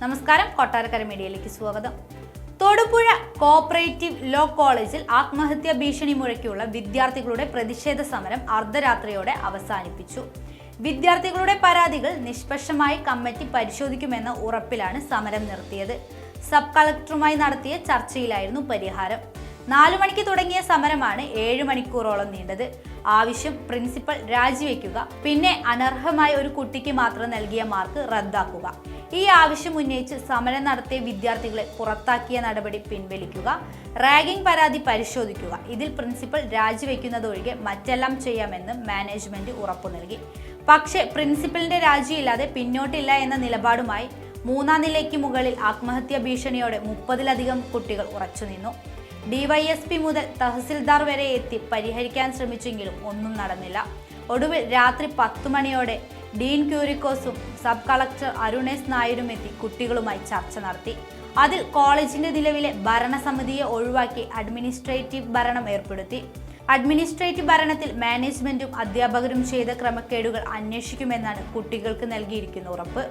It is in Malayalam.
നമസ്കാരം, കൊട്ടാരക്കര മീഡിയയിലേക്ക് സ്വാഗതം. തൊടുപുഴ കോഓപ്പറേറ്റീവ് ലോ കോളേജിൽ ആത്മഹത്യാ ഭീഷണി മുഴക്കിയുള്ള വിദ്യാർത്ഥികളുടെ പ്രതിഷേധ സമരം അർദ്ധരാത്രിയോടെ അവസാനിപ്പിച്ചു. വിദ്യാർത്ഥികളുടെ പരാതികൾ നിഷ്പക്ഷമായി കമ്മിറ്റി പരിശോധിക്കുമെന്ന ഉറപ്പിലാണ് സമരം നിർത്തിയത്. സബ് കളക്ടറുമായി നടത്തിയ ചർച്ചയിലായിരുന്നു പരിഹാരം. 4 മണിക്ക് തുടങ്ങിയ സമരമാണ് 7 മണിക്കൂറോളം നീണ്ടത്. ആവശ്യം പ്രിൻസിപ്പൽ രാജിവെക്കുക, പിന്നെ അനർഹമായ ഒരു കുട്ടിക്ക് മാത്രം നൽകിയ മാർക്ക് റദ്ദാക്കുക. ഈ ആവശ്യം ഉന്നയിച്ച് സമരം നടത്തിയ വിദ്യാർത്ഥികളെ പുറത്താക്കിയ നടപടി പിൻവലിക്കുക, റാഗിംഗ് പരാതി പരിശോധിക്കുക, ഇതിൽ പ്രിൻസിപ്പൽ രാജിവെക്കുന്നതൊഴികെ മറ്റെല്ലാം ചെയ്യാമെന്ന് മാനേജ്മെന്റ് ഉറപ്പു നൽകി. പക്ഷേ പ്രിൻസിപ്പലിന്റെ രാജിയില്ലാതെ പിന്നോട്ടില്ല എന്ന നിലപാടുമായി 3-ാം നിലയ്ക്ക് മുകളിൽ ആത്മഹത്യാ ഭീഷണിയോടെ 30-ലധികം കുട്ടികൾ ഉറച്ചുനിന്നു. DYSP മുതൽ തഹസിൽദാർ വരെ എത്തി പരിഹരിക്കാൻ ശ്രമിച്ചെങ്കിലും ഒന്നും നടന്നില്ല. ഒടുവിൽ രാത്രി 10 മണിയോടെ ഡീൻ ക്യൂരിക്കോസും സബ് കളക്ടർ അരുൺ എസ് നായരും എത്തി കുട്ടികളുമായി ചർച്ച നടത്തി. അതിൽ കോളേജിന്റെ നിലവിലെ ഭരണസമിതിയെ ഒഴിവാക്കി അഡ്മിനിസ്ട്രേറ്റീവ് ഭരണം ഏർപ്പെടുത്തി. അഡ്മിനിസ്ട്രേറ്റീവ് ഭരണത്തിൽ മാനേജ്മെന്റും അധ്യാപകരും ചെയ്ത ക്രമക്കേടുകൾ അന്വേഷിക്കുമെന്നാണ് കുട്ടികൾക്ക് നൽകിയിരിക്കുന്ന ഉറപ്പ്.